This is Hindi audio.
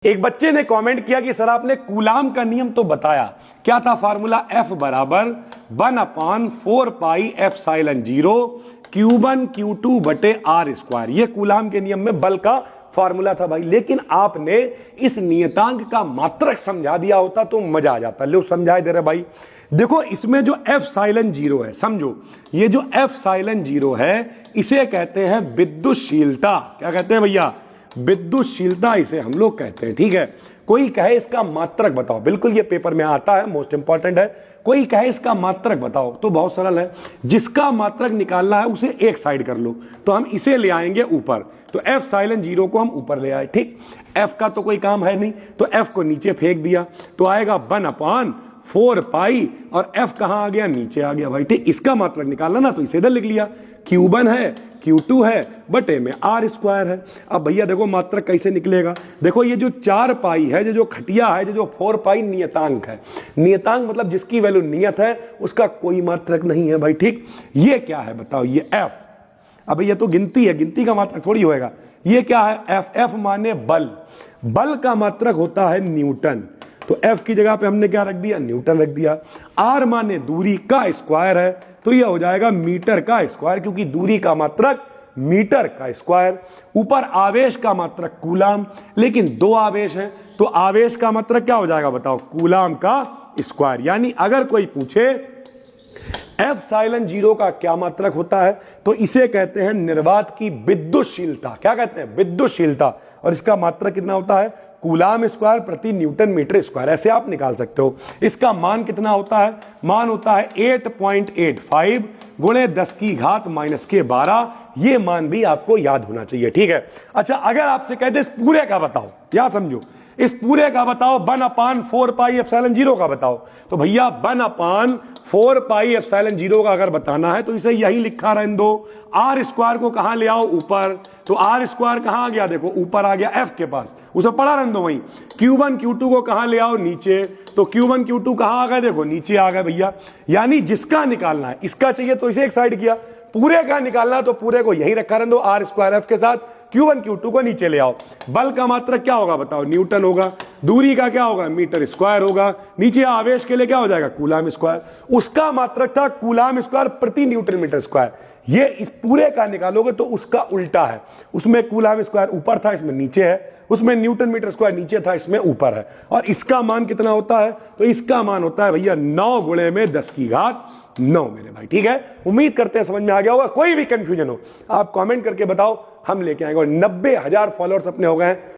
एक बच्चे ने कमेंट किया कि सर आपने कूलाम का नियम तो बताया, क्या था फार्मूला? F बराबर 1/4 पाई एप्सिलॉन 0 Q1 Q2 बटे R स्क्वायर। ये कूलाम के नियम में बल का फार्मूला था भाई, लेकिन आपने इस नियतांक का मात्रक समझा दिया होता तो मजा आ जाता। लो समझाए दे रहे भाई, देखो इसमें जो एप्सिलॉन 0 है, समझो ये जो एप्सिलॉन 0 है इसे कहते हैं विद्युतशीलता। क्या कहते हैं भैया? विद्युतशीलता इसे हम लोग कहते हैं। ठीक है, कोई कहे इसका मात्रक बताओ, बिल्कुल ये पेपर में आता है, मोस्ट इंपॉर्टेंट है। कोई कहे इसका मात्रक बताओ तो बहुत सरल है, जिसका मात्रक निकालना है उसे एक साइड कर लो, तो हम इसे ले आएंगे ऊपर, तो एप्सिलॉन 0 को हम ऊपर ले आए। ठीक, एफ का तो कोई काम है नहीं, तो एफ को नीचे फेंक दिया तो आएगा 1/4 पाई, और एफ कहां आ गया? नीचे आ गया भाई। ठीक, इसका मात्रक निकालना ना तो इसे इधर लिख लिया, Q1 है Q2 है बटे में R स्क्वायर है। अब भैया देखो मात्रक कैसे निकलेगा, देखो ये जो 4 पाई है, जो खटिया है, जो 4 पाई नियतांक है। नियतांक मतलब जिसकी वैल्यू नियत है उसका कोई मात्रक नहीं है भाई। ठीक, ये क्या है बताओ? ये F। अब ये तो गिनती है, गिनती का मात्रक थोड़ी होएगा। ये क्या है? F। F माने बल, बल का मात्रक होता है न्यूटन, तो F की जगह पे हमने क्या रख दिया? न्यूटन रख दिया। R माने दूरी का स्क्वायर है, तो यह हो जाएगा मीटर का स्क्वायर, क्योंकि दूरी का मात्रक मीटर का स्क्वायर। ऊपर आवेश का मात्रक कूलाम, लेकिन दो आवेश हैं तो आवेश का मात्रक क्या हो जाएगा बताओ? कूलाम का स्क्वायर। यानी अगर कोई पूछे एप्सिलॉन 0 का क्या मात्रक होता है, तो इसे कहते हैं निर्वात की विद्युतशीलता। क्या कहते हैं? विद्युतशीलता। और इसका मात्रक कितना होता है? कूलाम स्क्वायर प्रति न्यूटन मीटर स्क्वायर। ऐसे आप निकाल सकते हो। इसका मान कितना होता है? मान होता है 8.85 गुणे 10 की घात -12। ये मान भी आपको याद होना चाहिए। ठीक है, अच्छा अगर आपसे कहते इस पूरे का बताओ, या समझो इस पूरे का बताओ, 1/4 पाई एप्सिलॉन 0 का बताओ, तो भैया 1/4 पाई एप्सिलॉन 0 का अगर बताना है तो इसे यही लिखा रहने दो। R स्क्वायर को कहां ले आओ? ऊपर, तो R स्क्वायर कहां आ गया? देखो ऊपर आ गया F के पास, उसे पढ़ा रहने दो वहीं। Q1 Q2 को कहां ले आओ? नीचे, तो Q1 Q2 कहां आ गए? देखो नीचे आ गए भैया। यानी जिसका निकालना है, इसका चाहिए तो इसे एक साइड किया, पूरे का निकालना तो पूरे को यही रखा रहने दो R स्क्वायर F के साथ। Q1 Q2 को नीचे ले आओ। बल का मात्रक क्या होगा बताओ? न्यूटन होगा। दूरी का क्या होगा? मीटर स्क्वायर होगा। नीचे आवेश के लिए क्या हो जाएगा? Coulomb square. उसका मात्रक था कूलाम स्क्वायर प्रति न्यूटन मीटर स्क्वायर। ये इस पूरे का निकालोगे तो उसका उल्टा है, उसमें कूलाम स्क्वायर ऊपर था, इसमें नीचे है। उसमें न्यूटन मीटर स्क्वायर नीचे था, इसमें ऊपर है। और इसका मान कितना होता है? तो इसका मान होता है भैया 9 गुणे में 10 की घात 9 मेरे भाई। ठीक है, उम्मीद करते हैं समझ में आ गया होगा। कोई भी कंफ्यूजन हो आप कमेंट करके बताओ, हम लेके आएंगे। और 90,000 फॉलोअर्स अपने हो गए हैं।